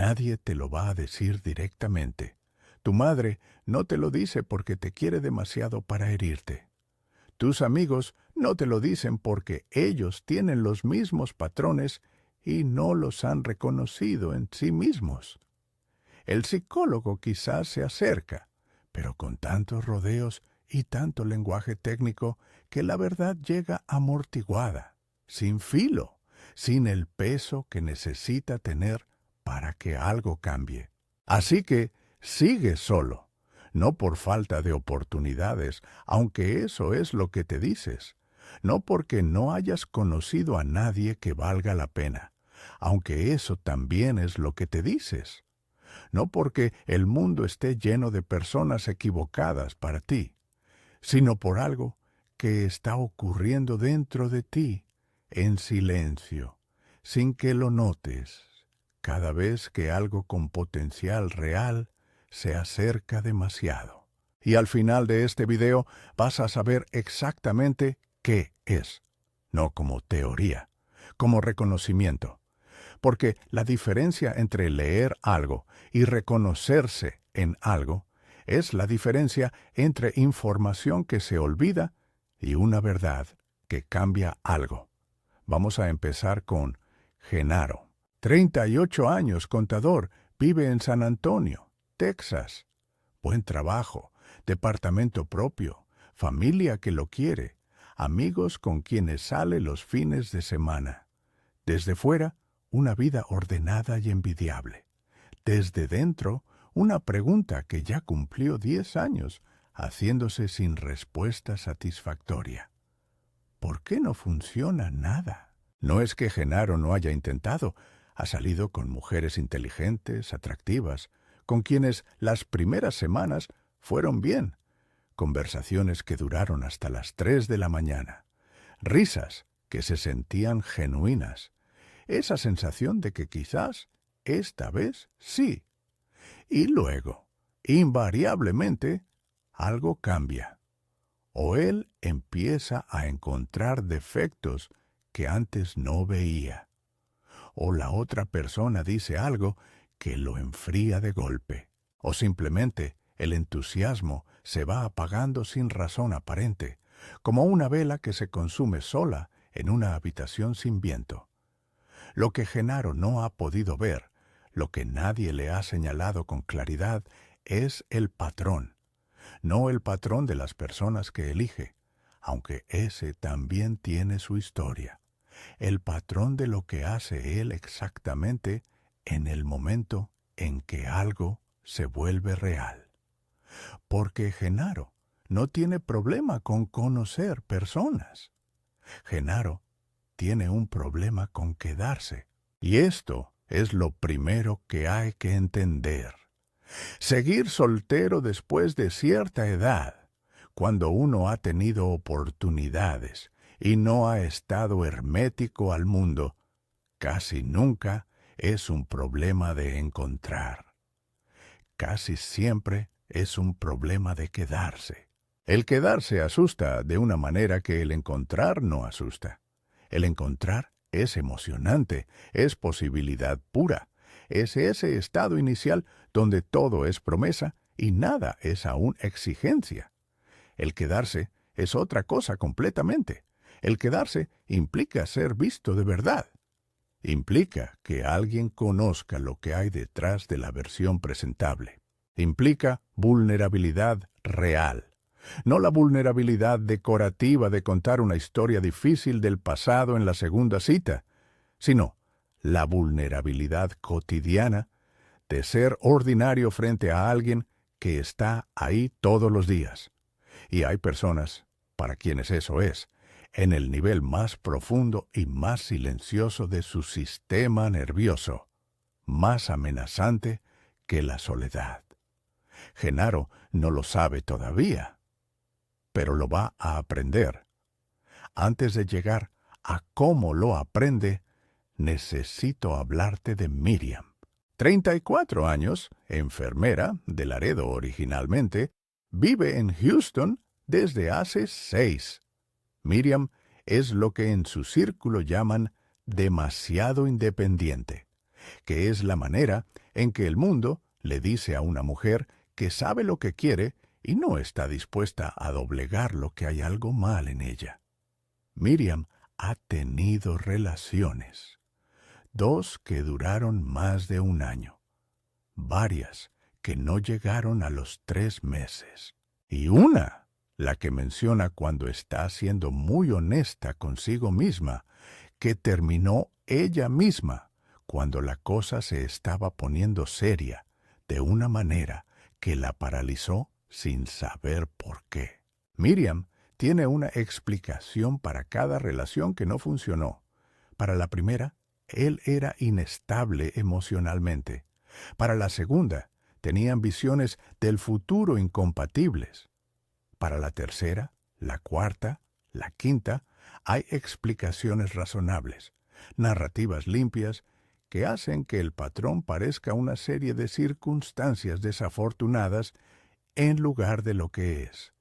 Nadie te lo va a decir directamente. Tu madre no te lo dice porque te quiere demasiado para herirte. Tus amigos no te lo dicen porque ellos tienen los mismos patrones y no los han reconocido en sí mismos. El psicólogo quizás se acerca, pero con tantos rodeos y tanto lenguaje técnico que la verdad llega amortiguada, sin filo, sin el peso que necesita tener para que algo cambie. Así que sigue solo, no por falta de oportunidades, aunque eso es lo que te dices, no porque no hayas conocido a nadie que valga la pena, aunque eso también es lo que te dices, no porque el mundo esté lleno de personas equivocadas para ti, sino por algo que está ocurriendo dentro de ti, en silencio, sin que lo notes, cada vez que algo con potencial real se acerca demasiado. Y al final de este video vas a saber exactamente qué es, no como teoría, como reconocimiento. Porque la diferencia entre leer algo y reconocerse en algo es la diferencia entre información que se olvida y una verdad que cambia algo. Vamos a empezar con Genaro. 38 años, contador, vive en San Antonio, Texas. Buen trabajo, departamento propio, familia que lo quiere, amigos con quienes sale los fines de semana. Desde fuera, una vida ordenada y envidiable. Desde dentro, una pregunta que ya cumplió 10 años, haciéndose sin respuesta satisfactoria. ¿Por qué no funciona nada? No es que Genaro no haya intentado. Ha salido con mujeres inteligentes, atractivas, con quienes las primeras semanas fueron bien. Conversaciones que duraron hasta las 3 de la mañana. Risas que se sentían genuinas. Esa sensación de que quizás esta vez sí. Y luego, invariablemente, algo cambia. O él empieza a encontrar defectos que antes no veía. O la otra persona dice algo que lo enfría de golpe. O simplemente el entusiasmo se va apagando sin razón aparente, como una vela que se consume sola en una habitación sin viento. Lo que Genaro no ha podido ver, lo que nadie le ha señalado con claridad, es el patrón. No el patrón de las personas que elige, aunque ese también tiene su historia. El patrón de lo que hace él exactamente en el momento en que algo se vuelve real. Porque Genaro no tiene problema con conocer personas. Genaro tiene un problema con quedarse. Y esto es lo primero que hay que entender. Seguir soltero después de cierta edad, cuando uno ha tenido oportunidades y no ha estado hermético al mundo, casi nunca es un problema de encontrar. Casi siempre es un problema de quedarse. El quedarse asusta de una manera que el encontrar no asusta. El encontrar es emocionante, es posibilidad pura, es ese estado inicial donde todo es promesa y nada es aún exigencia. El quedarse es otra cosa completamente. El quedarse implica ser visto de verdad. Implica que alguien conozca lo que hay detrás de la versión presentable. Implica vulnerabilidad real. No la vulnerabilidad decorativa de contar una historia difícil del pasado en la segunda cita, sino la vulnerabilidad cotidiana de ser ordinario frente a alguien que está ahí todos los días. Y hay personas para quienes eso es, en el nivel más profundo y más silencioso de su sistema nervioso, más amenazante que la soledad. Genaro no lo sabe todavía, pero lo va a aprender. Antes de llegar a cómo lo aprende, necesito hablarte de Miriam. 34 años, enfermera de Laredo originalmente, vive en Houston desde hace 6. Miriam es lo que en su círculo llaman demasiado independiente. que es la manera en que el mundo le dice a una mujer que sabe lo que quiere y no está dispuesta a doblegar lo que hay algo mal en ella. Miriam ha tenido relaciones, 2 que duraron más de 1 año, varias que no llegaron a los 3 meses, y una, la que menciona cuando está siendo muy honesta consigo misma, que terminó ella misma cuando la cosa se estaba poniendo seria de una manera que la paralizó sin saber por qué. Miriam tiene una explicación para cada relación que no funcionó. Para la primera, él era inestable emocionalmente. Para la segunda, tenían visiones del futuro incompatibles. Para la tercera, la cuarta, la quinta, hay explicaciones razonables, narrativas limpias, que hacen que el patrón parezca una serie de circunstancias desafortunadas en lugar de lo que es.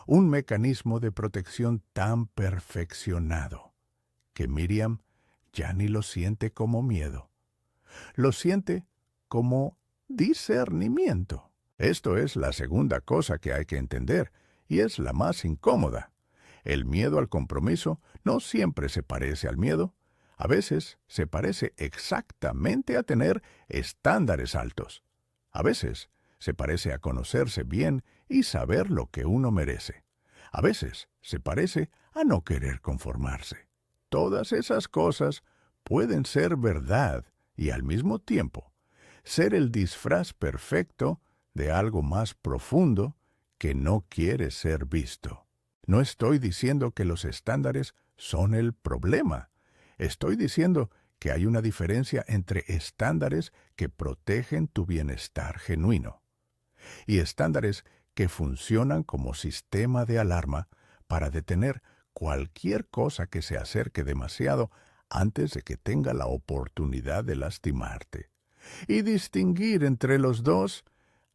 Un mecanismo de protección tan perfeccionado que Miriam ya ni lo siente como miedo. Lo siente como discernimiento. Esto es la segunda cosa que hay que entender, y es la más incómoda. El miedo al compromiso no siempre se parece al miedo. A veces se parece exactamente a tener estándares altos. A veces se parece a conocerse bien y saber lo que uno merece. A veces se parece a no querer conformarse. Todas esas cosas pueden ser verdad y al mismo tiempo ser el disfraz perfecto de algo más profundo que no quiere ser visto. No estoy diciendo que los estándares son el problema. Estoy diciendo que hay una diferencia entre estándares que protegen tu bienestar genuino y estándares que funcionan como sistema de alarma para detener cualquier cosa que se acerque demasiado antes de que tenga la oportunidad de lastimarte. Y distinguir entre los dos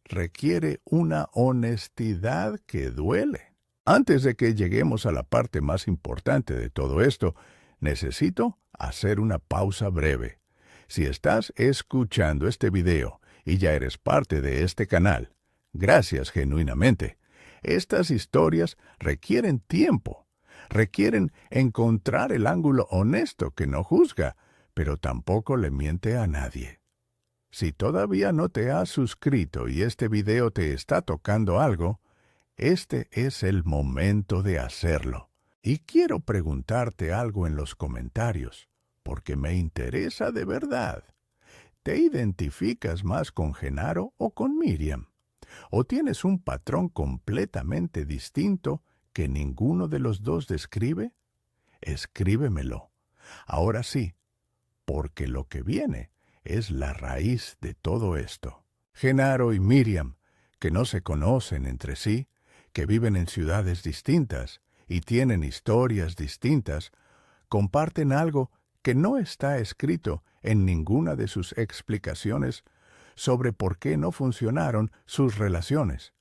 requiere una honestidad que duele. Antes de que lleguemos a la parte más importante de todo esto, necesito hacer una pausa breve. Si estás escuchando este video y ya eres parte de este canal, gracias genuinamente. Estas historias requieren tiempo, requieren encontrar el ángulo honesto que no juzga, pero tampoco le miente a nadie. Si todavía no te has suscrito y este video te está tocando algo, este es el momento de hacerlo. Y quiero preguntarte algo en los comentarios, porque me interesa de verdad. ¿Te identificas más con Genaro o con Miriam? ¿O tienes un patrón completamente distinto que ninguno de los dos describe? Escríbemelo. Ahora sí, porque lo que viene es la raíz de todo esto. Genaro y Miriam, que no se conocen entre sí, que viven en ciudades distintas y tienen historias distintas, comparten algo que no está escrito en ninguna de sus explicaciones sobre por qué no funcionaron sus relaciones.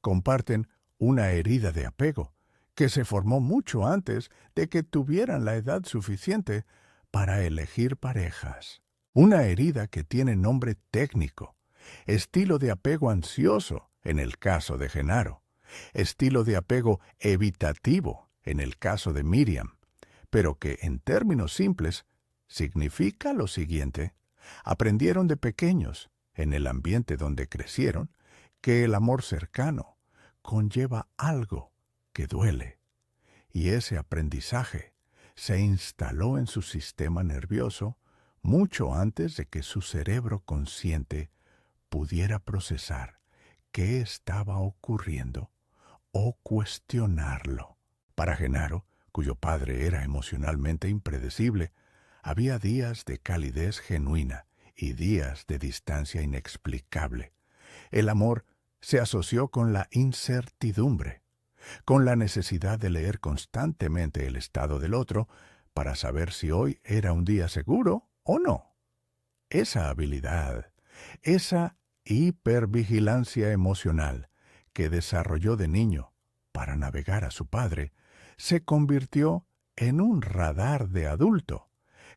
Comparten una herida de apego que se formó mucho antes de que tuvieran la edad suficiente para elegir parejas. Una herida que tiene nombre técnico, estilo de apego ansioso en el caso de Genaro, estilo de apego evitativo en el caso de Miriam, pero que en términos simples significa lo siguiente: aprendieron de pequeños, en el ambiente donde crecieron, que el amor cercano conlleva algo que duele, y ese aprendizaje se instaló en su sistema nervioso mucho antes de que su cerebro consciente pudiera procesar qué estaba ocurriendo o cuestionarlo. Para Genaro, cuyo padre era emocionalmente impredecible, había días de calidez genuina y días de distancia inexplicable. El amor se asoció con la incertidumbre, con la necesidad de leer constantemente el estado del otro para saber si hoy era un día seguro o no. Esa habilidad, esa hipervigilancia emocional que desarrolló de niño para navegar a su padre, se convirtió en un radar de adulto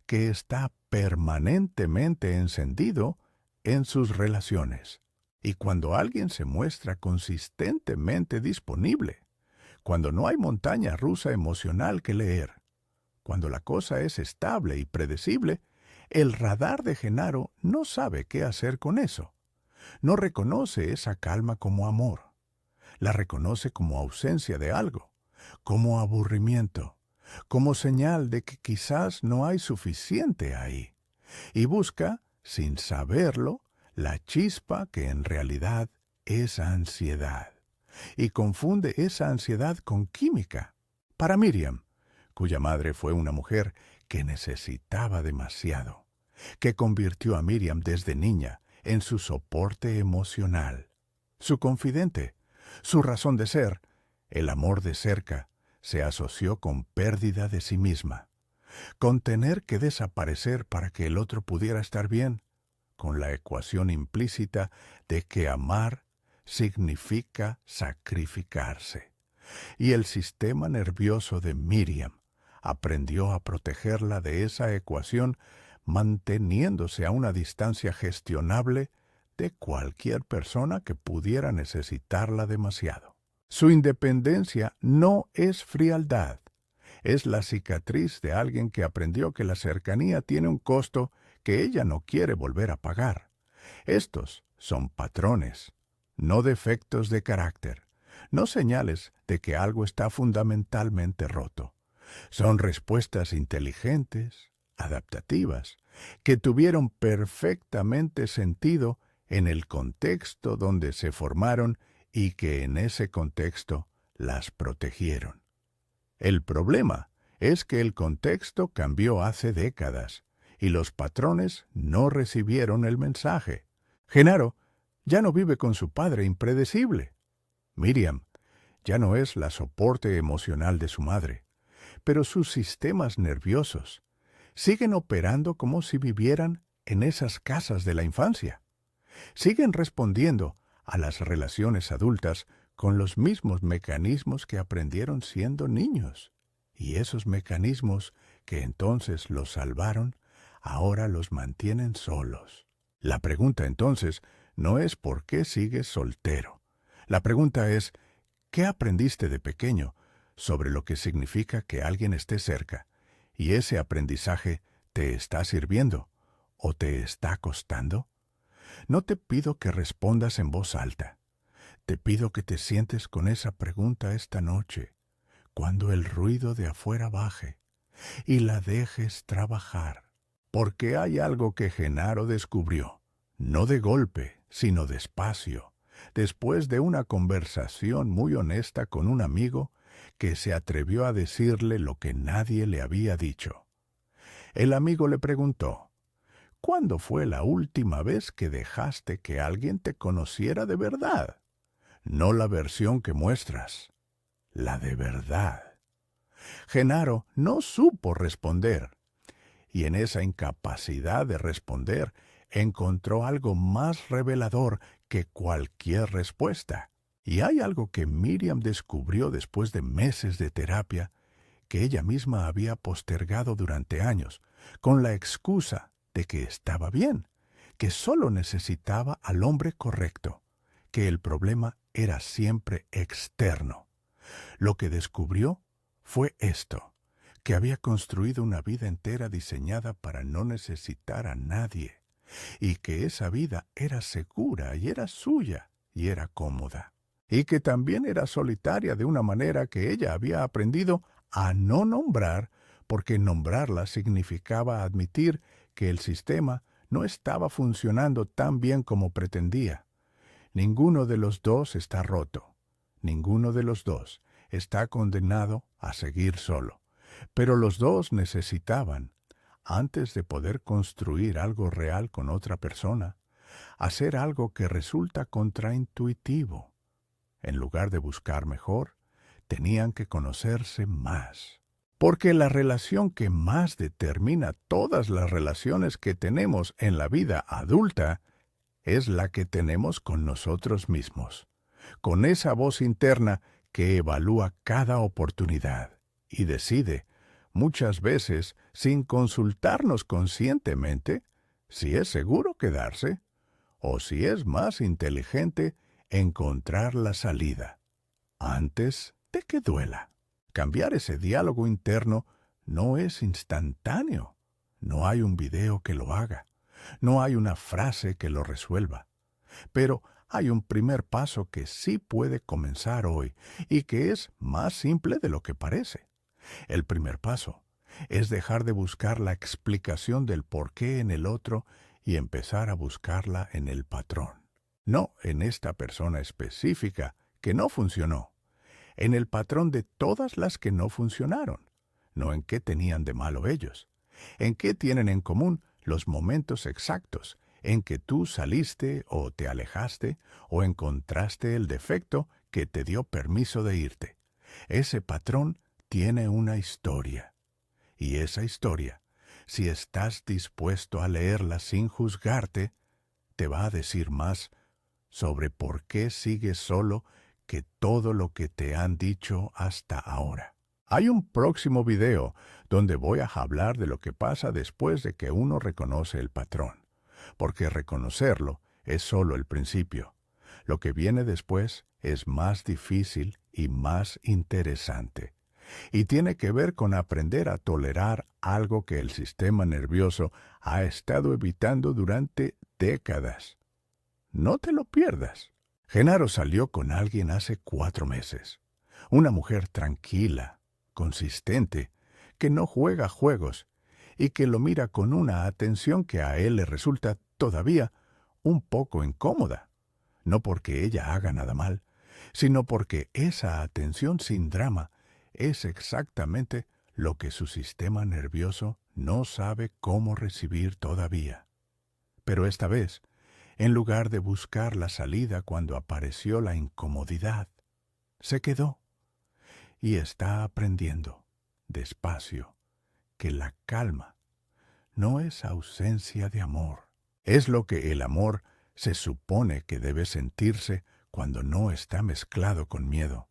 que está permanentemente encendido en sus relaciones. Y cuando alguien se muestra consistentemente disponible, cuando no hay montaña rusa emocional que leer, cuando la cosa es estable y predecible, el radar de Genaro no sabe qué hacer con eso. No reconoce esa calma como amor. La reconoce como ausencia de algo, como aburrimiento, como señal de que quizás no hay suficiente ahí. Y busca, sin saberlo, la chispa que en realidad es ansiedad. Y confunde esa ansiedad con química. Para Miriam, cuya madre fue una mujer que necesitaba demasiado, que convirtió a Miriam desde niña en su soporte emocional, su confidente, su razón de ser, el amor de cerca, se asoció con pérdida de sí misma, con tener que desaparecer para que el otro pudiera estar bien, con la ecuación implícita de que amar significa sacrificarse. Y el sistema nervioso de Miriam aprendió a protegerla de esa ecuación, manteniéndose a una distancia gestionable de cualquier persona que pudiera necesitarla demasiado. Su independencia no es frialdad, es la cicatriz de alguien que aprendió que la cercanía tiene un costo que ella no quiere volver a pagar. Estos son patrones, no defectos de carácter, no señales de que algo está fundamentalmente roto. Son respuestas inteligentes, adaptativas, que tuvieron perfectamente sentido en el contexto donde se formaron y que en ese contexto las protegieron. El problema es que el contexto cambió hace décadas y los patrones no recibieron el mensaje. Genaro ya no vive con su padre impredecible. Miriam ya no es la soporte emocional de su madre, pero sus sistemas nerviosos siguen operando como si vivieran en esas casas de la infancia. Siguen respondiendo a las relaciones adultas con los mismos mecanismos que aprendieron siendo niños. Y esos mecanismos que entonces los salvaron, ahora los mantienen solos. La pregunta entonces no es ¿por qué sigues soltero? La pregunta es ¿qué aprendiste de pequeño sobre lo que significa que alguien esté cerca? ¿Y ese aprendizaje te está sirviendo o te está costando? No te pido que respondas en voz alta. Te pido que te sientes con esa pregunta esta noche, cuando el ruido de afuera baje, y la dejes trabajar. Porque hay algo que Genaro descubrió, no de golpe, sino despacio, después de una conversación muy honesta con un amigo que se atrevió a decirle lo que nadie le había dicho. El amigo le preguntó, ¿cuándo fue la última vez que dejaste que alguien te conociera de verdad? No la versión que muestras, la de verdad. Genaro no supo responder, y en esa incapacidad de responder encontró algo más revelador que cualquier respuesta. Y hay algo que Miriam descubrió después de meses de terapia que ella misma había postergado durante años, con la excusa de que estaba bien, que solo necesitaba al hombre correcto, que el problema era siempre externo. Lo que descubrió fue esto, que había construido una vida entera diseñada para no necesitar a nadie, y que esa vida era segura y era suya y era cómoda, y que también era solitaria de una manera que ella había aprendido a no nombrar, porque nombrarla significaba admitir que el sistema no estaba funcionando tan bien como pretendía. Ninguno de los dos está roto. Ninguno de los dos está condenado a seguir solo. Pero los dos necesitaban, antes de poder construir algo real con otra persona, hacer algo que resulta contraintuitivo. En lugar de buscar mejor, tenían que conocerse más. Porque la relación que más determina todas las relaciones que tenemos en la vida adulta es la que tenemos con nosotros mismos, con esa voz interna que evalúa cada oportunidad y decide, muchas veces sin consultarnos conscientemente si es seguro quedarse o si es más inteligente encontrar la salida antes de que duela. Cambiar ese diálogo interno no es instantáneo. No hay un video que lo haga. No hay una frase que lo resuelva. Pero hay un primer paso que sí puede comenzar hoy y que es más simple de lo que parece. El primer paso es dejar de buscar la explicación del por qué en el otro y empezar a buscarla en el patrón. No en esta persona específica que no funcionó, en el patrón de todas las que no funcionaron, no en qué tenían de malo ellos, en qué tienen en común los momentos exactos en que tú saliste o te alejaste o encontraste el defecto que te dio permiso de irte. Ese patrón tiene una historia. Y esa historia, si estás dispuesto a leerla sin juzgarte, te va a decir más sobre por qué sigues solo que todo lo que te han dicho hasta ahora. Hay un próximo video donde voy a hablar de lo que pasa después de que uno reconoce el patrón, porque reconocerlo es solo el principio. Lo que viene después es más difícil y más interesante. Y tiene que ver con aprender a tolerar algo que el sistema nervioso ha estado evitando durante décadas. No te lo pierdas. Genaro salió con alguien hace 4 meses. Una mujer tranquila, consistente, que no juega juegos y que lo mira con una atención que a él le resulta todavía un poco incómoda. No porque ella haga nada mal, sino porque esa atención sin drama es exactamente lo que su sistema nervioso no sabe cómo recibir todavía. Pero esta vez, en lugar de buscar la salida cuando apareció la incomodidad, se quedó y está aprendiendo, despacio, que la calma no es ausencia de amor. Es lo que el amor se supone que debe sentirse cuando no está mezclado con miedo.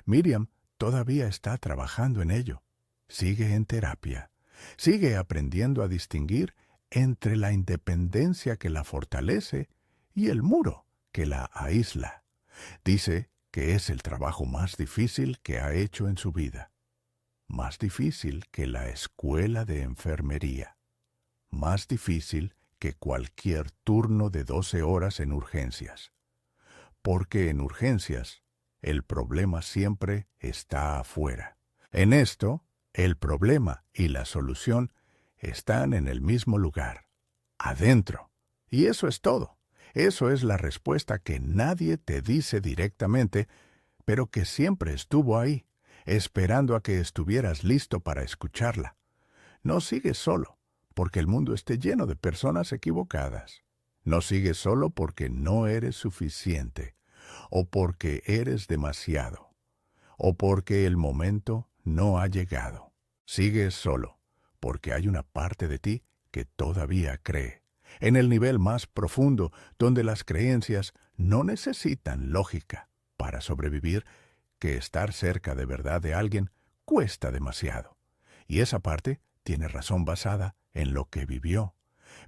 Miriam todavía está trabajando en ello. Sigue en terapia. Sigue aprendiendo a distinguir entre la independencia que la fortalece y el muro que la aísla. Dice que es el trabajo más difícil que ha hecho en su vida. Más difícil que la escuela de enfermería. Más difícil que cualquier turno de 12 horas en urgencias. Porque en urgencias, el problema siempre está afuera. En esto, el problema y la solución están en el mismo lugar, adentro. Y eso es todo. Eso es la respuesta que nadie te dice directamente, pero que siempre estuvo ahí, esperando a que estuvieras listo para escucharla. No sigues solo, porque el mundo esté lleno de personas equivocadas. No sigues solo porque no eres suficiente, o porque eres demasiado, o porque el momento no ha llegado. Sigues solo, porque hay una parte de ti que todavía cree, en el nivel más profundo, donde las creencias no necesitan lógica para sobrevivir, que estar cerca de verdad de alguien cuesta demasiado. Y esa parte tiene razón basada en lo que vivió,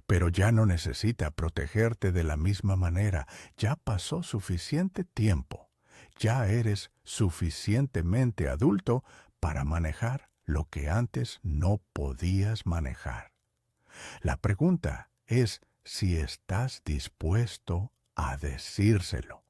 pero ya no necesita protegerte de la misma manera. Ya pasó suficiente tiempo. Ya eres suficientemente adulto para manejar lo que antes no podías manejar. La pregunta es si estás dispuesto a decírselo.